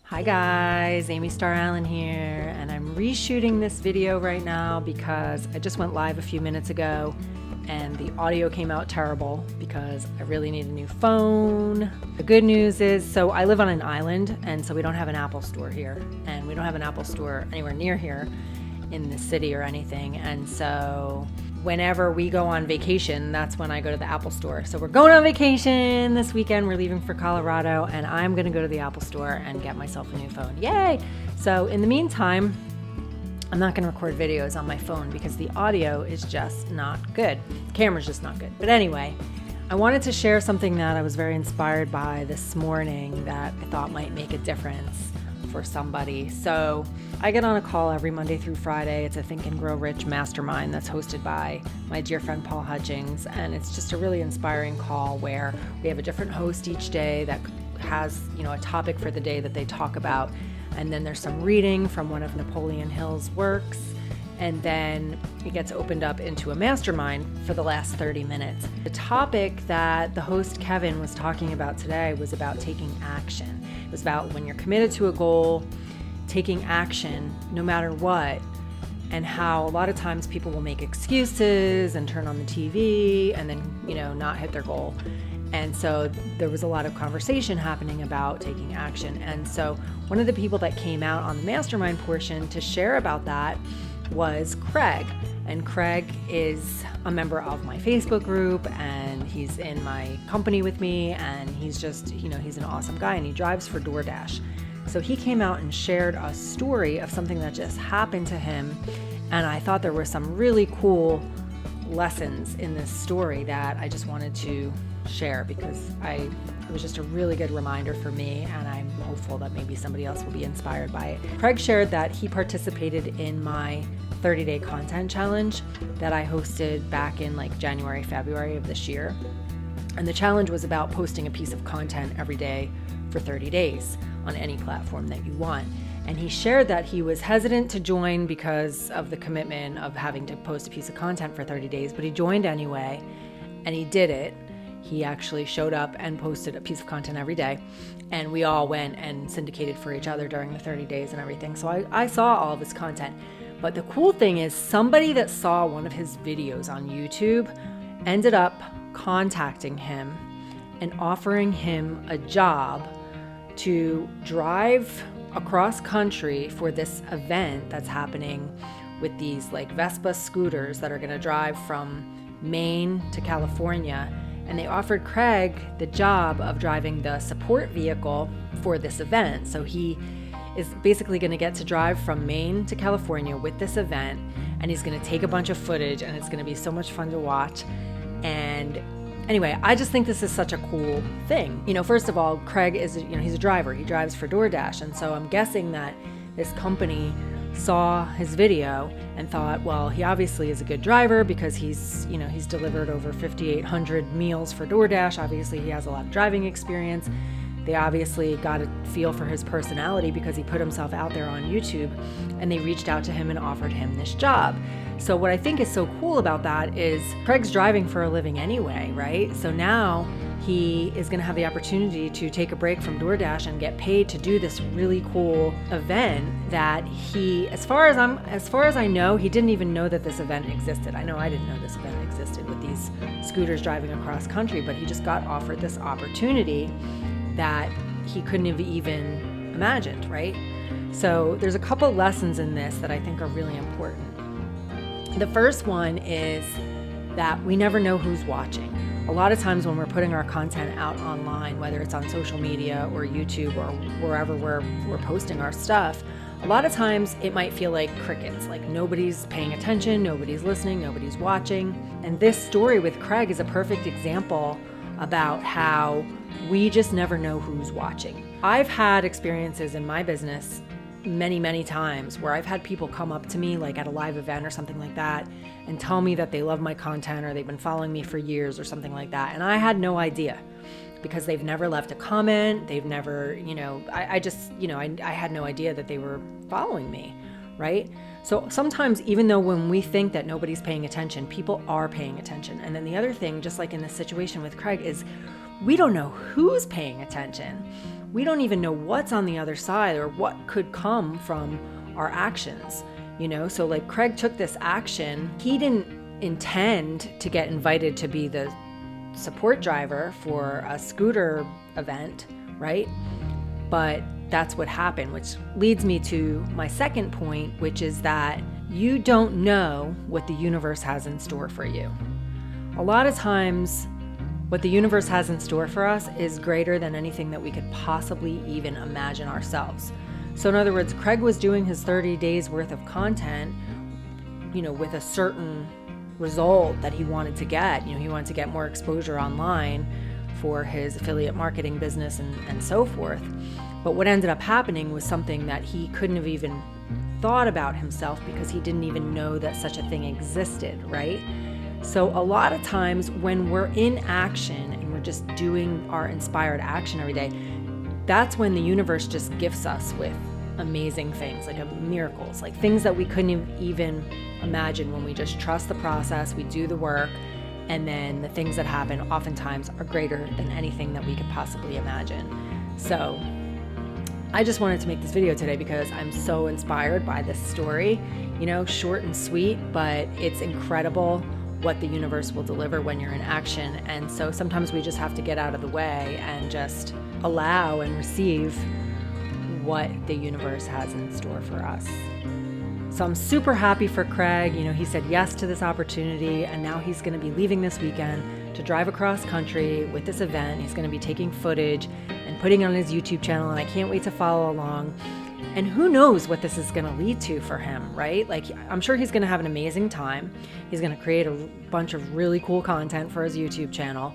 Hi guys, Amy Starr Allen here, and I'm reshooting this video right now because I just went live a few minutes ago and the audio came out terrible because I really need a new phone. The good news is, so I live on an island and so we don't have an Apple store here, and we don't have an Apple store anywhere near here in the city or anything, and so whenever we go on vacation, that's when I go to the Apple store. So we're going on vacation this weekend. We're leaving for Colorado, and I'm going to go to the Apple store and get myself a new phone. Yay! So in the meantime, I'm not going to record videos on my phone because the audio is just not good. The camera's just not good. But anyway, I wanted to share something that I was very inspired by this morning that I thought might make a difference for somebody. So I get on a call every Monday through Friday. It's a Think and Grow Rich mastermind that's hosted by my dear friend Paul Hudgings, and it's just a really inspiring call where we have a different host each day that has, a topic for the day that they talk about, and then there's some reading from one of Napoleon Hill's works, and then it gets opened up into a mastermind for the last 30 minutes. The topic that the host Kevin was talking about today was about taking action. It was about when you're committed to a goal, taking action no matter what, and how a lot of times people will make excuses and turn on the TV and then, not hit their goal. And so there was a lot of conversation happening about taking action. And so one of the people that came out on the mastermind portion to share about that was Craig. And Craig is a member of my Facebook group, and he's in my company with me, and he's just, he's an awesome guy, and he drives for DoorDash. So he came out and shared a story of something that just happened to him, and I thought there were some really cool lessons in this story that I just wanted to share because it was just a really good reminder for me, and I'm hopeful that maybe somebody else will be inspired by it. Craig shared that he participated in my 30-day content challenge that I hosted back in January, February of this year. And the challenge was about posting a piece of content every day for 30 days on any platform that you want. And he shared that he was hesitant to join because of the commitment of having to post a piece of content for 30 days, but he joined anyway, and he did it. He actually showed up and posted a piece of content every day, and we all went and syndicated for each other during the 30 days and everything. So I saw all of his content. But the cool thing is somebody that saw one of his videos on YouTube ended up contacting him and offering him a job to drive across country for this event that's happening with these Vespa scooters that are going to drive from Maine to California. And they offered Craig the job of driving the support vehicle for this event. So he is basically going to get to drive from Maine to California with this event, and he's going to take a bunch of footage, and it's going to be so much fun to watch. And anyway, I just think this is such a cool thing. First of all, Craig is, he's a driver. He drives for DoorDash, and so I'm guessing that this company saw his video and thought, well, he obviously is a good driver because he's delivered over 5,800 meals for DoorDash. Obviously, he has a lot of driving experience. They obviously got a feel for his personality because he put himself out there on YouTube, and they reached out to him and offered him this job. So what I think is so cool about that is Craig's driving for a living anyway, right? So now he is going to have the opportunity to take a break from DoorDash and get paid to do this really cool event that as far as I know, he didn't even know that this event existed. I know I didn't know this event existed with these scooters driving across country, but he just got offered this opportunity that he couldn't have even imagined, right? So there's a couple lessons in this that I think are really important. The first one is that we never know who's watching. A lot of times when we're putting our content out online, whether it's on social media or YouTube or wherever we're posting our stuff, a lot of times it might feel like crickets, like nobody's paying attention, nobody's listening, nobody's watching. And this story with Craig is a perfect example about how we just never know who's watching. I've had experiences in my business many, many times where I've had people come up to me at a live event or something like that and tell me that they love my content or they've been following me for years or something like that. And I had no idea because they've never left a comment. They've never, I had no idea that they were following me, right? So sometimes, even though when we think that nobody's paying attention, people are paying attention. And then the other thing, just like in this situation with Craig, is we don't know who's paying attention. we don't even know what's on the other side or what could come from our actions, So like Craig took this action. He didn't intend to get invited to be the support driver for a scooter event, right? But that's what happened, which leads me to my second point, which is that you don't know what the universe has in store for you. A lot of times, what the universe has in store for us is greater than anything that we could possibly even imagine ourselves. So in other words, Craig was doing his 30 days worth of content, with a certain result that he wanted to get. He wanted to get more exposure online for his affiliate marketing business and so forth. But what ended up happening was something that he couldn't have even thought about himself because he didn't even know that such a thing existed, right? So a lot of times when we're in action and we're just doing our inspired action every day, that's when the universe just gifts us with amazing things, like miracles, like things that we couldn't even imagine when we just trust the process, we do the work, and then the things that happen oftentimes are greater than anything that we could possibly imagine. So I just wanted to make this video today because I'm so inspired by this story, short and sweet, but it's incredible what the universe will deliver when you're in action. And so sometimes we just have to get out of the way and just allow and receive what the universe has in store for us. So I'm super happy for Craig. He said yes to this opportunity, and now he's going to be leaving this weekend to drive across country with this event. He's going to be taking footage and putting it on his YouTube channel, and I can't wait to follow along. And who knows what this is going to lead to for him, right? Like, I'm sure he's going to have an amazing time. He's going to create a bunch of really cool content for his YouTube channel.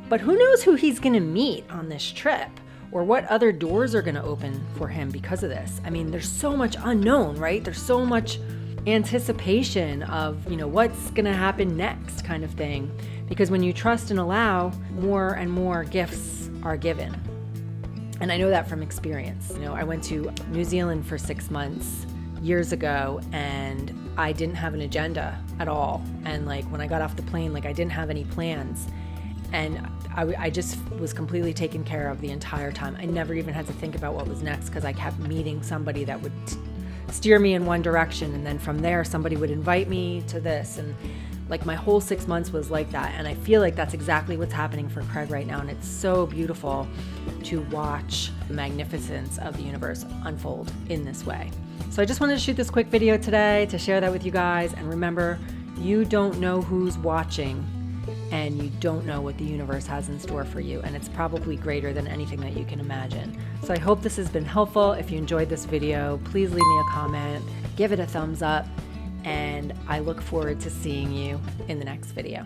But who knows who he's going to meet on this trip, or what other doors are going to open for him because of this. I mean, there's so much unknown, right? There's so much anticipation of, what's going to happen next kind of thing. Because when you trust and allow, more and more gifts are given. And I know that from experience. I went to New Zealand for 6 months years ago, and I didn't have an agenda at all. And like when I got off the plane, like I didn't have any plans. And I just was completely taken care of the entire time. I never even had to think about what was next because I kept meeting somebody that would steer me in one direction. And then from there, somebody would invite me to this. And like my whole 6 months was like that. And I feel like that's exactly what's happening for Craig right now. And it's so beautiful to watch the magnificence of the universe unfold in this way. So I just wanted to shoot this quick video today to share that with you guys. And remember, you don't know who's watching, and you don't know what the universe has in store for you. And it's probably greater than anything that you can imagine. So I hope this has been helpful. If you enjoyed this video, please leave me a comment, give it a thumbs up, and I look forward to seeing you in the next video.